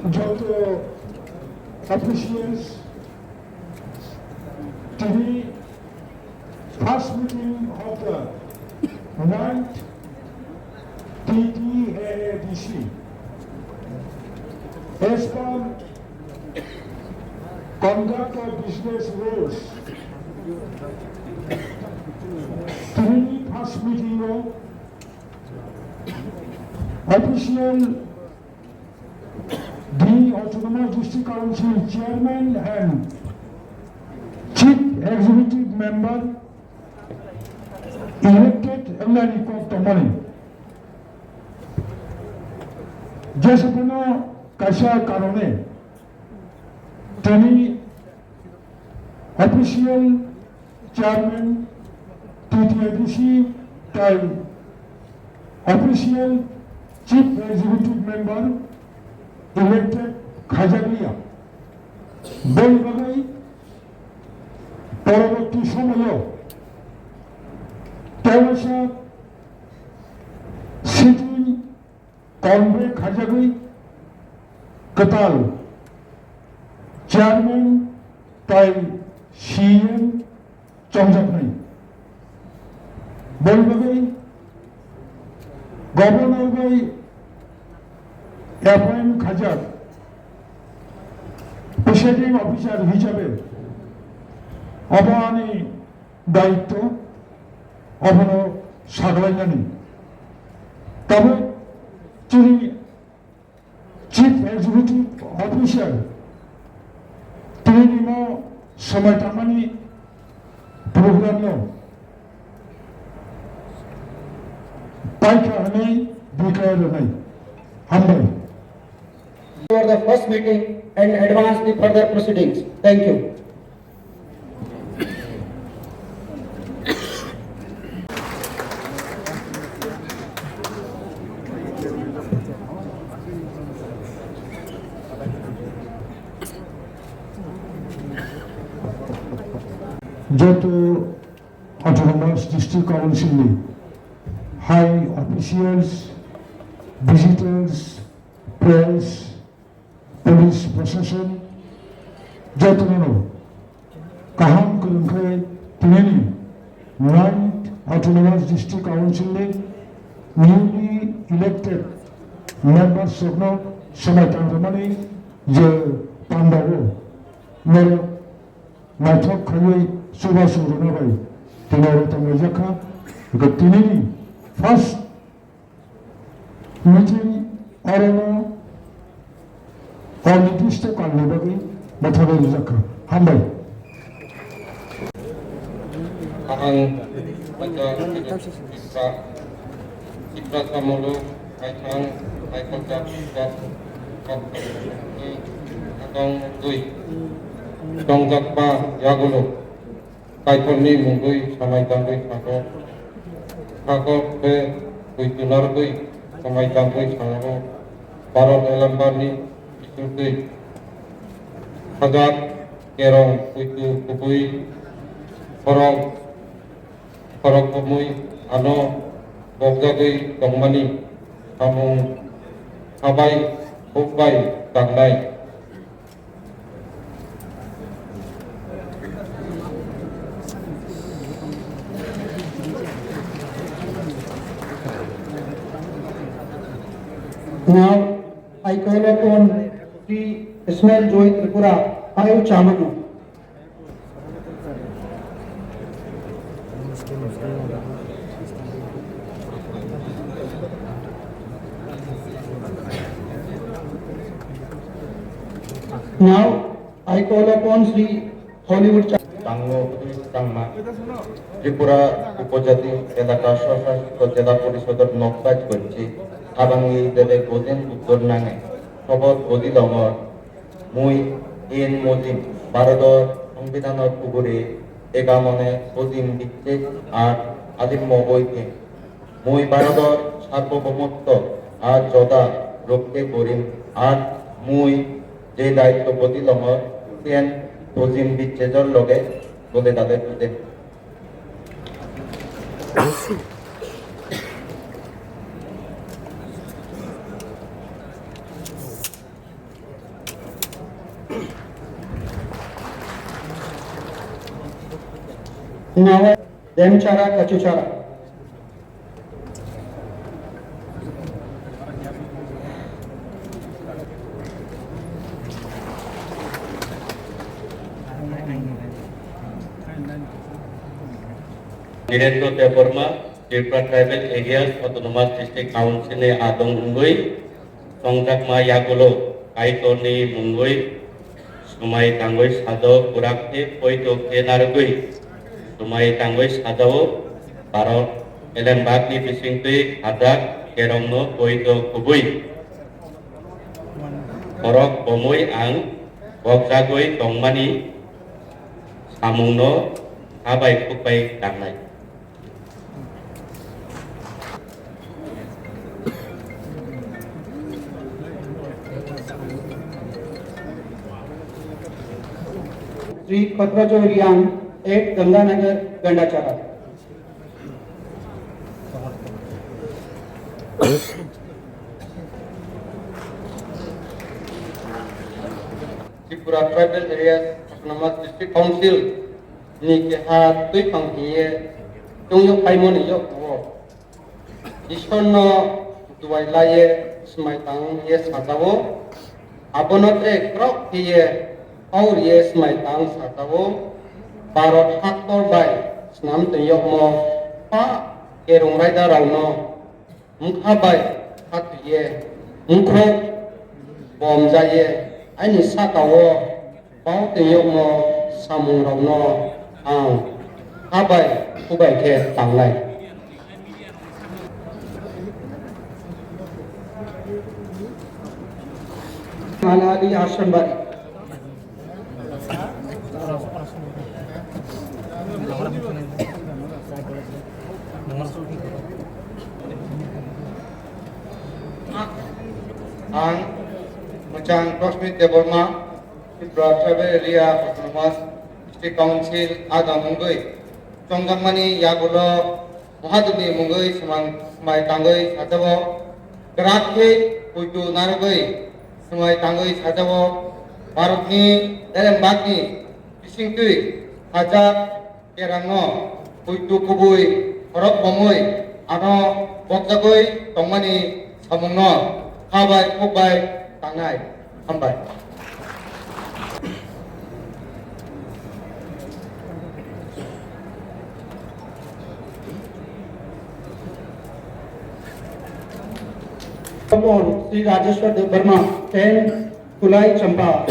যত অফিসিয়ালস তিনি first meeting of the 9th TTAABC as per conduct of business rules তিনি first meeting official the Autonomous District Council Chairman and Chief Executive Member elected Emlani Tomani. जैसे कोनो कैसा कारोने तनी official chairman TTABC time official chief executive member elected খাজাগিয়া বলবাগাই পরবর্তী সময়ে তেমসা সিটি কনভে খাজাগি কতাল চেয়ারম্যান তাই সিএম চংজাকনাই বলবাগাই গভর্নর বাই অ্যাপয়েন্ট খাজাক প্রেসিডিং অফিসার হিসাবে অবহানি দায়িত্ব অবন সাগলাইনানি তবে তিনি চিফ এক্সিকিউটিভ অফিসার তিনি নিম সময় তামানি প্রোগ্রাম পাইকা হনাই বিকায় নাই হামবাই for the first meeting and advance the further proceedings. Thank you. যত অটোনমাস ডিস্ট্রিক্ট কাউন্সিলে high officials visitors press police প্রশাসন যতগুলো কাহাম করুনখাই তিনি 9th অটোনমাস ডিস্ট্রিক্ট কাউন্সিলে নিউলি ইলেক্টেড মেম্বার্স সগ্ন সময় তাंगमाने যে পান্ডাবো মেরে নাটক খাই সুভাষ রুনাবাই তিনি তাंगजाखा তিনি ফার্স্ট মিটিং অরণ অনির্দিষ্ট কালনিবাগী বাথাবে জাখা হামবাই ang Cipta Samulu Kaitang Kaikontak Atong Dui Dongjakpa Yagulu Kaitoni Mungui Samai Tangui Kako Pe Kuitunar Dui Samai Tangui Sango Parol Elambani Isutui Hajak Kerong Kuitu Kupui Korok Pemui Ano Bogdagui Dongmani Kamung Habai Hukbai Tangnai Now I call upon Sri Ismail Joy Tripura, Ayu Chamanu. Now I call upon Sri Hollywood Tango Tangma Tripura উপজাতি এলাকা স্বশাসিত জেলা পরিষদের নকশাজ করছে আবাঙ্গি দেবে গোদেন উত্তর নাঙে খবর গদি দমর মুই এন মজিম ভারতের সংবিধানত পুকুরে এগামনে অজিম দিচ্ছে আর আদিম্য বইকে মুই ভারতের সার্বভৌমত্ব আর যদা রক্ষে করিম আর মুই যে দায়িত্ব গদি দমর সেন অজিম বিচ্ছেদর লগে বলে তাদের বুঝে Now, Demchara Kachuchara. Direktur Departemen Tripura Tribal Areas Autonomous District Council Adong Ungui Songkak Mayagulo Kaitoni Mungui Sumai Tangui Sado Kurakti Poito Kenarugui Sumai Tangui Sado Parot Elembaki Bisingtui Adak Kerongno Poito Kubui Korok Pomui Ang Boksagui Tongmani Samungno Abai Kupai Tangnai Shri पद्मजो Reang 8 Ganganagar गंडाचारा Tripura Tribal Areas Autonomous District Council ni ke ha tui pang hiye tung yo pai mon yo wo ison no tuai laye smai tang ye sadawo abonote krok hiye और ये समय तांग सातावो Bharat हाथोर bye स्नाम तयक मो पा के रोंराइदा रावनो मुखा bye हाथ ये मुखो बम जाये आइनि सातावो पाव तयक मो सामुं रावनो आं हाबाय खुबाय के तांलाय मालाली आश्रम बारी Ang Macang Prosmit Deborma Tripura Tribal Area Autonomous District Council Adang Mungui Chonggamani Yagulo Mohaduni Mungui Semai Tangui Sadawo Gerakhe Puitu Narugui Semai Tangui Sadawo Barutni Elembaki Bisingtui Hajak Kerangno Puitu Kubui Horok Bomui Ano Boksagui Tongmani Samungno Habai Kubai Tangai Hambai upon Sri Rajeshwar Dev Burma 10 Kulai Champa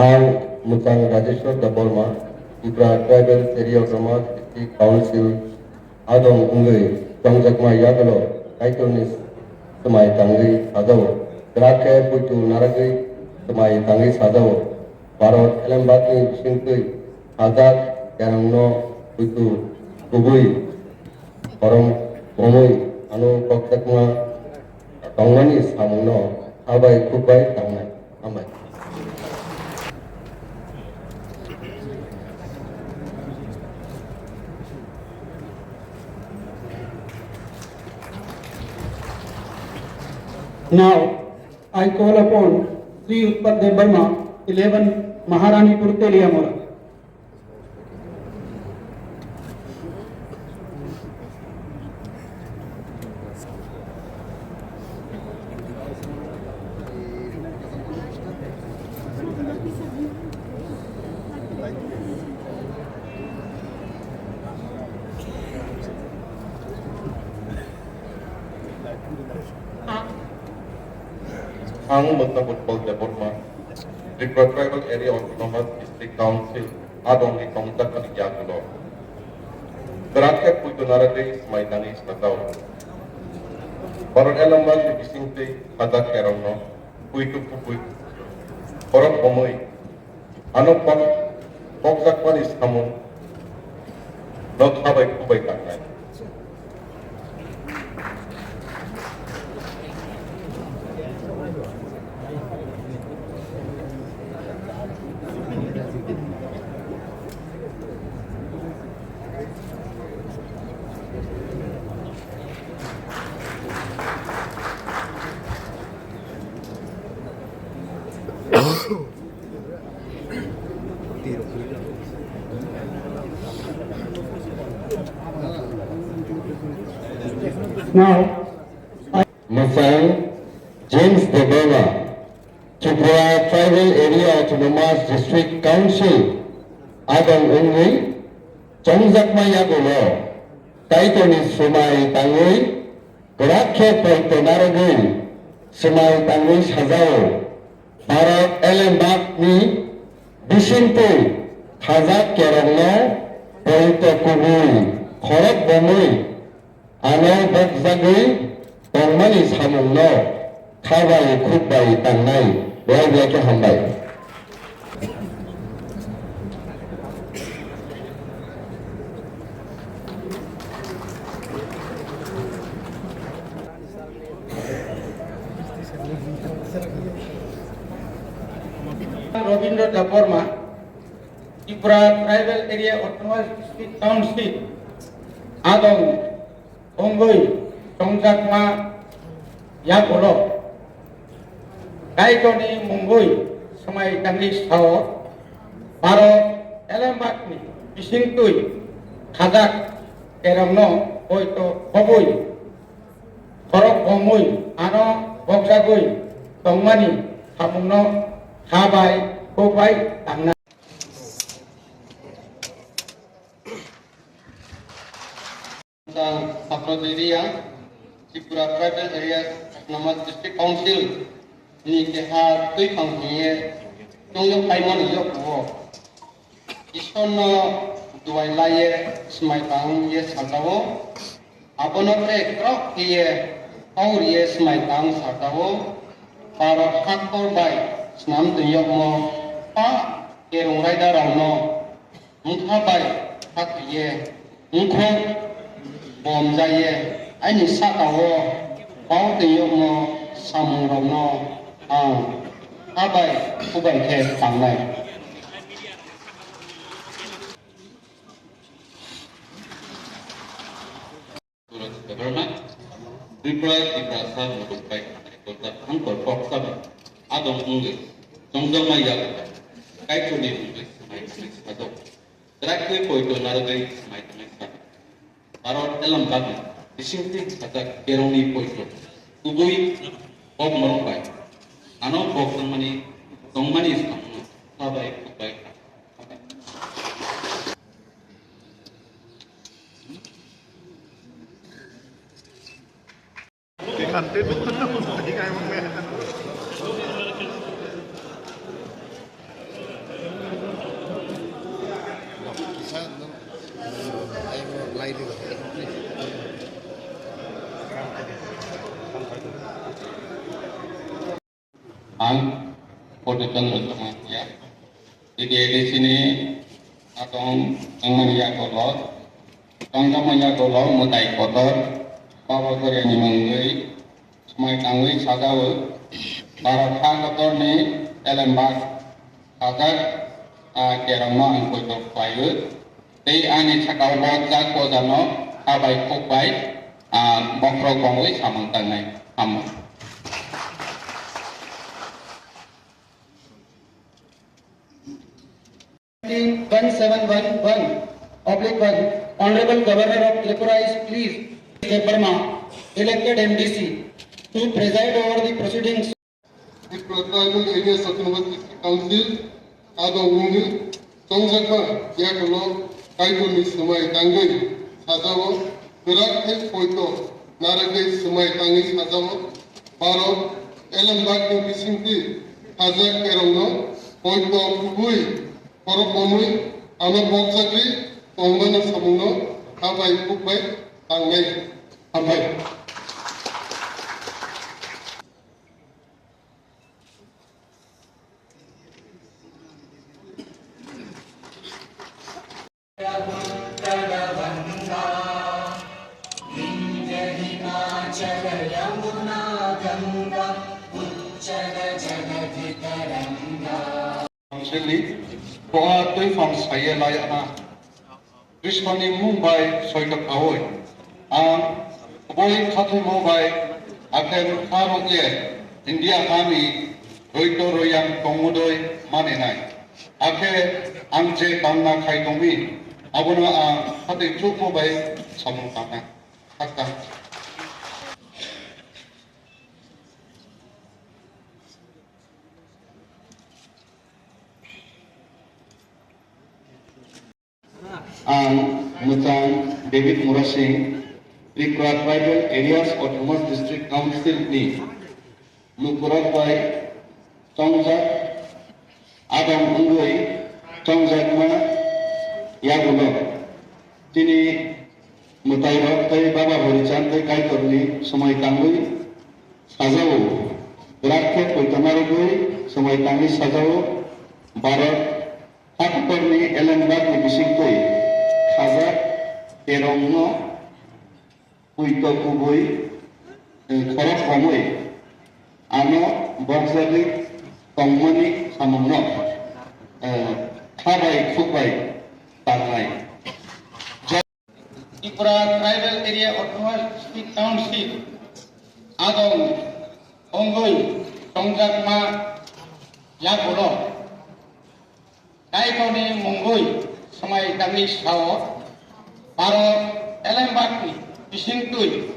Ang Mutang Rajeshwar Deborma Tripura Tribal Area Autonomous District Council Adong Ungui Chongjakma Yagalo Kaitonis Semai Tangui Sadawo Gerakhe Puitu Naragui Semai Tangui Sadawo Barot Elembaki Bisingtui Hajak Kerangno Puitu Kubui Horong Bomui Anu Boksagma Tongmani Samungno Habai Kubai Tangnai Amai Now, I call upon Sri Utpat Dev Burma 11 Maharanipur Teliamura. Ang Mutang Football Department Tripura Tribal Area Autonomous District Council Adong di Kongtak Yagulo Gerakhe Puitu Naragui Semai Tangui Sadawo Barot Elembaki Bisingtui Hajak Kerangno Puitu Kubui Horok Bomui Anu Boksagmani Samung Not Habai Kubai Tangai Now, Musang James De Bella, Tripura Tribal Area Autonomous District Council, Adong Ungui, Chongzakma Yagulo, Taitoni Sumai Tangui, Grakhe Paito Naragui, Sumai Tangui Shazao, Barak Elembak Ni, Bishintu, Khazak Kerangno, Paito Kubui, Khorek Bomui, Ano Bakzagui, Tongmani Samungno, Kawai Kubai Tangnai, Wai Hambai. Robindra Daporma, Tripura Tribal Area Autonomous District Council, Adong Ongoi, Chongzakma Yagulo, Taitoni Mungui, Sumai Tangui Sao, Barak Elembak Ni, Bisintui, Khazak Kerangno, Poito Kobui, Khorok Bomui, Ano Bokzagui, Tongmani, Hamungno, Habai, Kubai, Tangna. Saprodiriya, Tripura Tribal Area Autonomous District Council, ni keha tui panghiye, tungyo paimon yoko. Isono duai laye smai tang ye sadawo, abonote krok ye auriye smai tang sadawo, para hakor bai snam tuyok mo pa kerong raida rauno, mungha bai hak ye, mungkho bom jaye, ani sakawo, pau tuyok mo samung rauno, abai kubai ke tangnai. Burma, Tripura Sa Mudupai, Kota Angkor Pok Sabi, Adong Ungui, Chongzakma Yagulo, Taitoni Ungui, Sumai Tangui Sao, Grakhe Paito Naragui, Sumai Tangui Sao, Barak Elembak Ni, Bisintui, Khazak Kerangno, Poito Kubui, Bob Morongbai, Ano Bokzagmani, Tongmani Samungno, Habai Kubai. Ang podetan utama ya. Jadi di sini atong angmania kolot, tanggamanya kolot mutai kotor, bawa kerja ni mengai, semai tangui sadawu, barat hak kotor ni elembak, agak kerana angkut payu, tei ani cakau lot jak kodano, abai kubai, bokro kongui samang tangai, amu. 1711/1, Honorable Governor of Tripura is pleased, Mr. Burma, elected MDC, to preside over the proceedings. Tripura Tribal Area Autonomous District Council, Adong Ungui, Chongzakma Yagulo, Taitoni Sumai Tangui, Sazawo, Grakhe Paito Naragui, Sumai Tangui Sazawo, Barak Elembak Ni, Bisintui, Khazak Kerangno, Poito Kubui, Khorok Bomui, Ano Bokzagui, Tongmani Samungno, Habai Kubai, Tangnai, Habai. Sili, doa tui fang saya layak na. Krishmani Mumbai soitak awoi. Boy khathi Mumbai, akan kharok ye, India kami, roito royang tongudoi mane nai. Ake angje tangna khai tongmi, abono khathi chuk Mumbai samung tangna. Hakka. David Murasing, Tripura Tribal Areas Autonomous District Council ni Lukurat by Tongjak Adam Ungui Tongjakma Yagulo Tini Mutairok Tay Baba Horican Tay Kaitorni Samay Tangui Sajao Rakhe Poitanarugui Samay Tangi Sajao Barat Hakutorni Elenbak ni Bisingtoi Khazak Erongno Puito Kubui Khorok Homoi Ano Bangzali Tongmani Samungno Thabai Kubai Tangai Tripura Tribal Area Autonomous District Council Adong Ongoi Tongjakma Yagulo Kaitoni Mungoi Samay Tangi Sao Baro Elembakni Bisingtui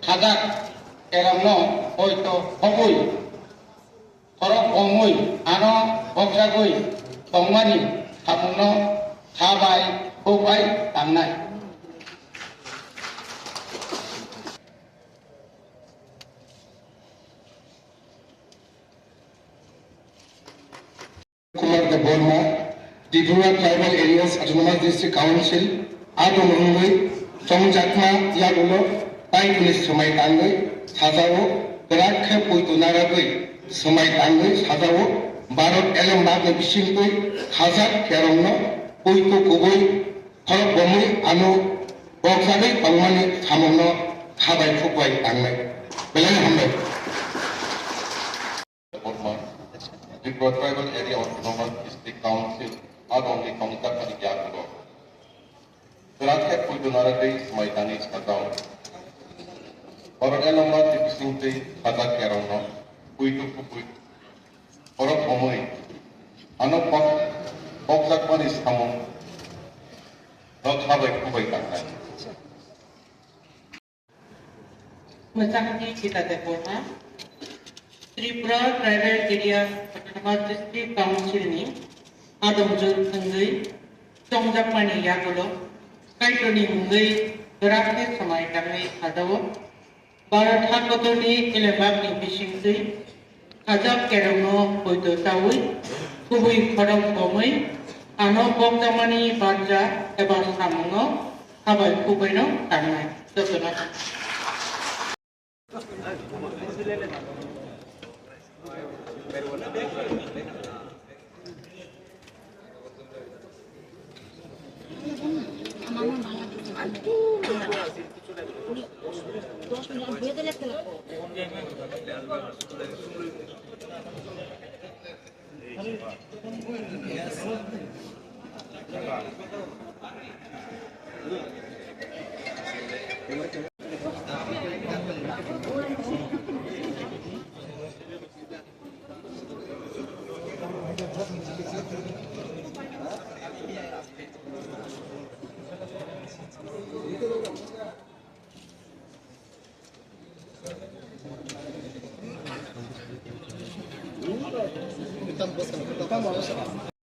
Khazak Erongno Poito Hobui Khorok Homoi Ano Bangzagui Tongmani Samungno Thabai Kubai Tangai Kumar de Borma, Tripura Tribal Areas Autonomous District Council, Adong Ungui, Tongjakma Yagulo, Taikunis Samay Tangui, Sajao, Rakhe Poitunaragui, Samay Tangui, Sajao, Barot Elembak Bisingtui, Khazak Kerongno, Poito Kubui, Khorok Bomui, Ano, Bangzali Tongmani Samungno, Thabai Kubai Tangai. Belang Hambai. Tripura Tribal Area Autonomous District Council Adong ni Tongtak Ani Yagulo Rakhe Poitunaragui Samay Tangi Sajao Barat Elembak Bisingtui Khazak Kerongno Puito Kubui Khorok Homoi Ano Bangzakmani Samung Thabai Kubai Tangai Masakni kita Borma Tripura Tribal Area Autonomous District Council ni Adong Ongui Tongjakmani Yagulo Kaitoni Mungui Rakhe Samay Tangi Sajao Barat Hakotoni Elembakni Bisingtui Khazak Kerongno Poito Taui Kubui Khorok Homoi Ano Bangzamani Baja Eba Samungno Thabai Kubaino Tangai Dotonat